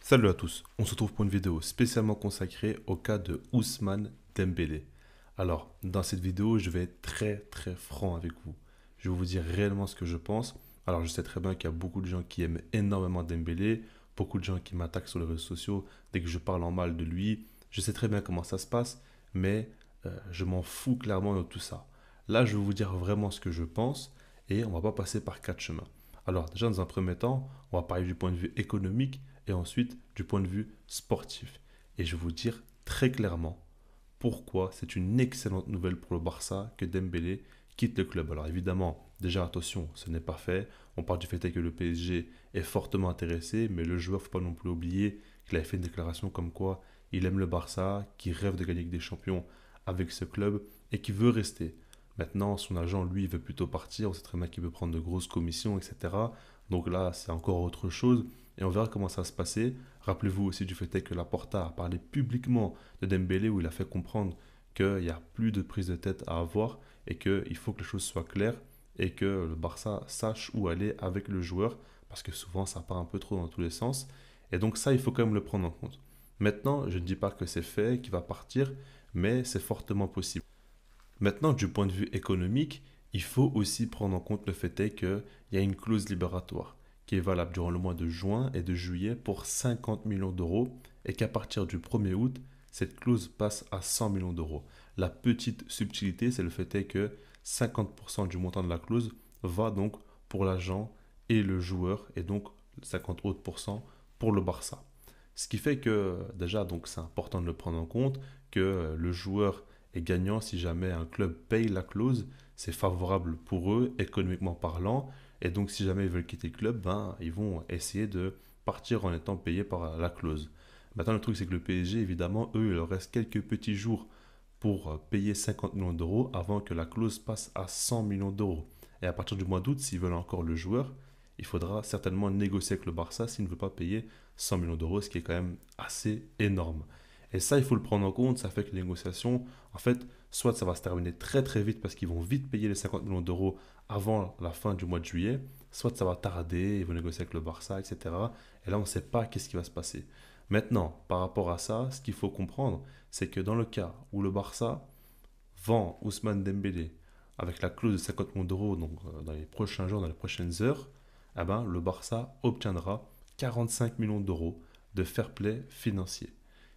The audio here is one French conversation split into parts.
Salut à tous, on se retrouve pour une vidéo spécialement consacrée au cas de Ousmane Dembélé. Alors, dans cette vidéo, je vais être très franc avec vous. Je vais vous dire réellement ce que je pense. Alors, je sais très bien qu'il y a beaucoup de gens qui aiment énormément Dembélé, beaucoup de gens qui m'attaquent sur les réseaux sociaux dès que je parle en mal de lui. Je sais très bien comment ça se passe, mais je m'en fous clairement de tout ça. Là, je vais vous dire vraiment ce que je pense et on va pas passer par quatre chemins. Alors, déjà, dans un premier temps, on va parler du point de vue économique et ensuite du point de vue sportif. Et je vais vous dire très clairement pourquoi c'est une excellente nouvelle pour le Barça que Dembélé quitte le club. Alors évidemment, déjà attention, ce n'est pas fait. On parle du fait que le PSG est fortement intéressé, mais le joueur, il ne faut pas non plus oublier qu'il avait fait une déclaration comme quoi il aime le Barça, qu'il rêve de gagner des champions avec ce club et qu'il veut rester. Maintenant, son agent, lui, il veut plutôt partir. On sait très bien qu'il veut prendre de grosses commissions, etc. Donc là, c'est encore autre chose et on verra comment ça va se passer. Rappelez-vous aussi du fait que Laporta a parlé publiquement de Dembélé où il a fait comprendre qu'il n'y a plus de prise de tête à avoir et qu'il faut que les choses soient claires et que le Barça sache où aller avec le joueur parce que souvent ça part un peu trop dans tous les sens. Et donc ça, il faut quand même le prendre en compte. Maintenant, je ne dis pas que c'est fait, qu'il va partir, mais c'est fortement possible. Maintenant, du point de vue économique, il faut aussi prendre en compte le fait qu'il y a une clause libératoire qui est valable durant le mois de juin et de juillet pour 50 millions d'euros et qu'à partir du 1er août, cette clause passe à 100 millions d'euros. La petite subtilité, c'est le fait que 50% du montant de la clause va donc pour l'agent et le joueur et donc 50 autres pour le Barça. Ce qui fait que déjà, donc c'est important de le prendre en compte, que le joueur est gagnant si jamais un club paye la clause, c'est favorable pour eux économiquement parlant, et donc si jamais ils veulent quitter le club, ben, ils vont essayer de partir en étant payés par la clause. Maintenant le truc c'est que le PSG évidemment, eux, il leur reste quelques petits jours pour payer 50 millions d'euros avant que la clause passe à 100 millions d'euros. Et à partir du mois d'août, s'ils veulent encore le joueur, il faudra certainement négocier avec le Barça s'il ne veut pas payer 100 millions d'euros, ce qui est quand même assez énorme. Et ça, il faut le prendre en compte, ça fait que les négociations, en fait, soit ça va se terminer très vite parce qu'ils vont vite payer les 50 millions d'euros avant la fin du mois de juillet, soit ça va tarder, ils vont négocier avec le Barça, etc. Et là, on ne sait pas qu'est-ce qui va se passer. Maintenant, par rapport à ça, ce qu'il faut comprendre, c'est que dans le cas où le Barça vend Ousmane Dembélé avec la clause de 50 millions d'euros donc, dans les prochains jours, dans les prochaines heures, eh ben, le Barça obtiendra 45 millions d'euros de fair play financier,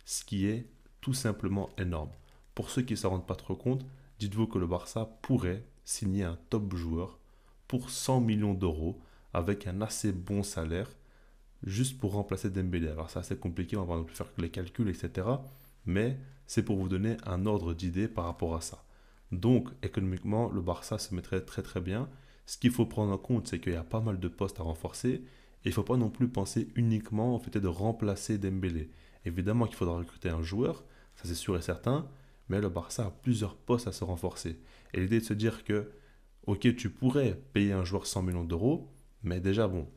ce qui est tout simplement énorme. Pour ceux qui ne s'en rendent pas trop compte, dites-vous que le Barça pourrait signer un top joueur pour 100 millions d'euros avec un assez bon salaire juste pour remplacer Dembélé. Alors c'est assez compliqué, on va faire les calculs, etc. Mais c'est pour vous donner un ordre d'idée par rapport à ça. Donc économiquement, le Barça se mettrait très bien. Ce qu'il faut prendre en compte, c'est qu'il y a pas mal de postes à renforcer. Et il ne faut pas non plus penser uniquement au fait de remplacer Dembélé. Évidemment qu'il faudra recruter un joueur, ça c'est sûr et certain, mais le Barça a plusieurs postes à se renforcer. Et l'idée de se dire que, ok, tu pourrais payer un joueur 100 millions d'euros, mais déjà, bon,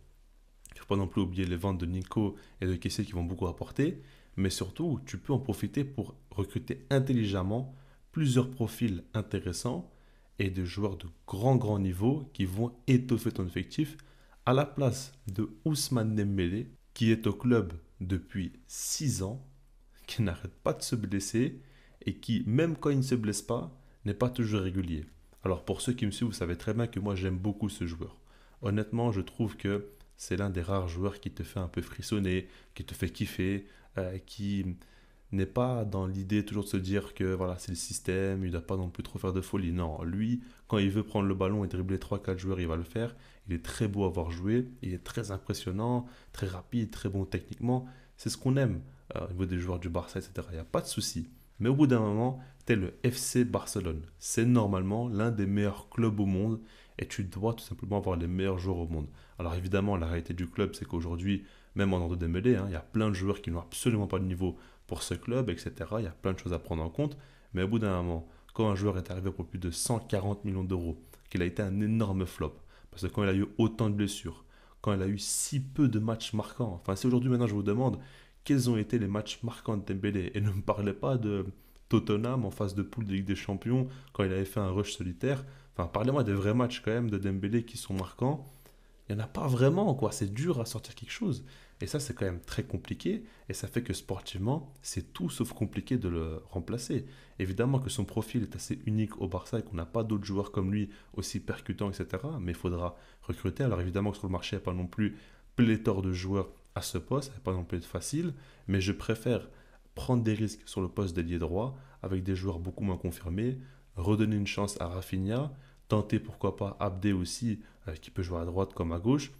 il ne faut pas non plus oublier les ventes de Nico et de Kessié qui vont beaucoup apporter, mais surtout, tu peux en profiter pour recruter intelligemment plusieurs profils intéressants et des joueurs de grand niveau qui vont étoffer ton effectif à la place de Ousmane Dembélé qui est au club depuis 6 ans, qui n'arrête pas de se blesser et qui, même quand il ne se blesse pas, n'est pas toujours régulier. Alors pour ceux qui me suivent, vous savez très bien que moi j'aime beaucoup ce joueur. Honnêtement, je trouve que c'est l'un des rares joueurs qui te fait un peu frissonner, qui te fait kiffer, qui n'est pas dans l'idée toujours de se dire que voilà, c'est le système, il ne doit pas non plus trop faire de folie. Non, lui, quand il veut prendre le ballon et dribbler trois quatre joueurs, il va le faire. Il est très beau à voir jouer, il est très impressionnant, très rapide, très bon techniquement. C'est ce qu'on aime au niveau des joueurs du Barça, etc. Il n'y a pas de souci. Mais au bout d'un moment, tu es le FC Barcelone. C'est normalement l'un des meilleurs clubs au monde et tu dois tout simplement avoir les meilleurs joueurs au monde. Alors évidemment, la réalité du club, c'est qu'aujourd'hui, même en ordre de mêlée, il y a plein de joueurs qui n'ont absolument pas de niveau pour ce club, etc. Il y a plein de choses à prendre en compte. Mais au bout d'un moment, quand un joueur est arrivé pour plus de 140 millions d'euros, qu'il a été un énorme flop, parce que quand il a eu autant de blessures, quand il a eu si peu de matchs marquants, enfin si aujourd'hui maintenant je vous demande quels ont été les matchs marquants de Dembélé, et ne me parlez pas de Tottenham en phase de poule de Ligue des Champions, quand il avait fait un rush solitaire, enfin parlez-moi des vrais matchs quand même de Dembélé qui sont marquants, il il n'y en a pas vraiment, quoi. C'est dur à sortir quelque chose. Et ça, c'est quand même très compliqué. Et ça fait que sportivement, c'est tout sauf compliqué de le remplacer. Évidemment que son profil est assez unique au Barça et qu'on n'a pas d'autres joueurs comme lui aussi percutants, etc. Mais il faudra recruter. Alors évidemment que sur le marché, il n'y a pas non plus pléthore de joueurs à ce poste. Ça va pas non plus être facile. Mais je préfère prendre des risques sur le poste d'ailier droit avec des joueurs beaucoup moins confirmés, redonner une chance à Rafinha, tenter pourquoi pas Abdé aussi, qui peut jouer à droite comme à gauche,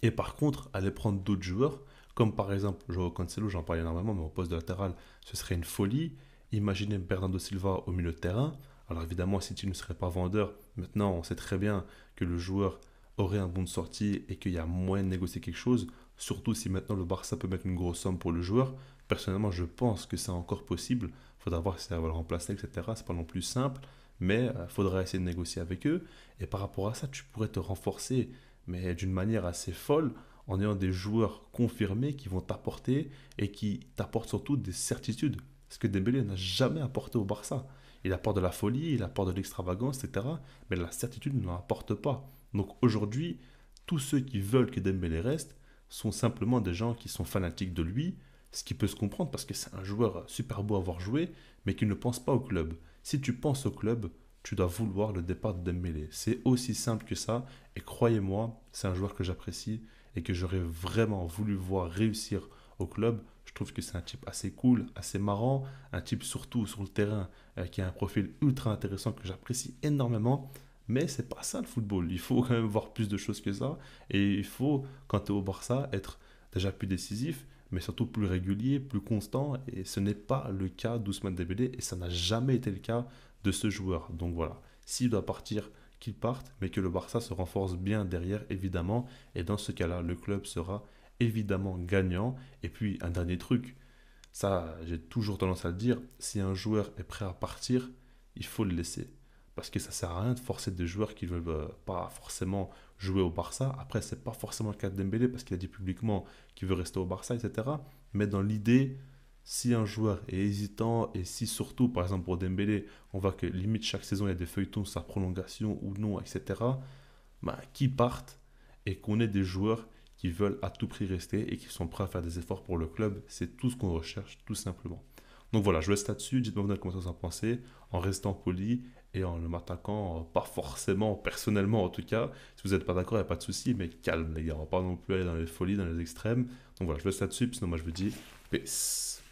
et par contre aller prendre d'autres joueurs, comme par exemple Joao Cancelo, j'en parlais énormément, mais au poste de latéral, ce serait une folie. Imaginez Bernardo Silva au milieu de terrain. Alors évidemment, si tu ne serais pas vendeur, maintenant on sait très bien que le joueur aurait un bon de sortie et qu'il y a moyen de négocier quelque chose, surtout si maintenant le Barça peut mettre une grosse somme pour le joueur. Personnellement, je pense que c'est encore possible. Il faudra voir si ça va le remplacer, etc. C'est pas non plus simple, mais il faudra essayer de négocier avec eux. Et par rapport à ça, tu pourrais te renforcer, mais d'une manière assez folle, en ayant des joueurs confirmés qui vont t'apporter et qui t'apportent surtout des certitudes. Ce que Dembélé n'a jamais apporté au Barça. Il apporte de la folie, il apporte de l'extravagance, etc. Mais la certitude ne l'apporte pas. Donc aujourd'hui, tous ceux qui veulent que Dembélé reste sont simplement des gens qui sont fanatiques de lui, ce qui peut se comprendre parce que c'est un joueur super beau à avoir joué, mais qui ne pense pas au club. Si tu penses au club, tu dois vouloir le départ de Dembélé. C'est aussi simple que ça. Et croyez-moi, c'est un joueur que j'apprécie et que j'aurais vraiment voulu voir réussir au club. Je trouve que c'est un type assez cool, assez marrant, un type surtout sur le terrain qui a un profil ultra intéressant que j'apprécie énormément. Mais c'est pas ça le football. Il faut quand même voir plus de choses que ça. Et il faut, quand tu es au Barça, être déjà plus décisif, mais surtout plus régulier, plus constant. Et ce n'est pas le cas d'Ousmane Dembélé et ça n'a jamais été le cas de ce joueur. Donc voilà, s'il doit partir, qu'il parte, mais que le Barça se renforce bien derrière, évidemment. Et dans ce cas-là, le club sera évidemment gagnant. Et puis, un dernier truc, ça, j'ai toujours tendance à le dire, si un joueur est prêt à partir, il faut le laisser. Parce que ça sert à rien de forcer des joueurs qui ne veulent pas forcément jouer au Barça. Après, c'est pas forcément le cas de Dembélé parce qu'il a dit publiquement qu'il veut rester au Barça, etc. Mais dans l'idée, si un joueur est hésitant et si surtout, par exemple pour Dembélé, on voit que limite chaque saison il y a des feuilletons sur sa prolongation ou non, etc. Bah, qui partent et qu'on ait des joueurs qui veulent à tout prix rester et qui sont prêts à faire des efforts pour le club, c'est tout ce qu'on recherche, tout simplement. Donc voilà, je reste là-dessus. Dites-moi vous comment vous en pensez, en restant poli et en ne m'attaquant pas forcément, personnellement en tout cas. Si vous n'êtes pas d'accord, il n'y a pas de souci, mais calme les gars, on va pas non plus aller dans les folies, dans les extrêmes. Donc voilà, je reste là-dessus, puis sinon moi je vous dis peace.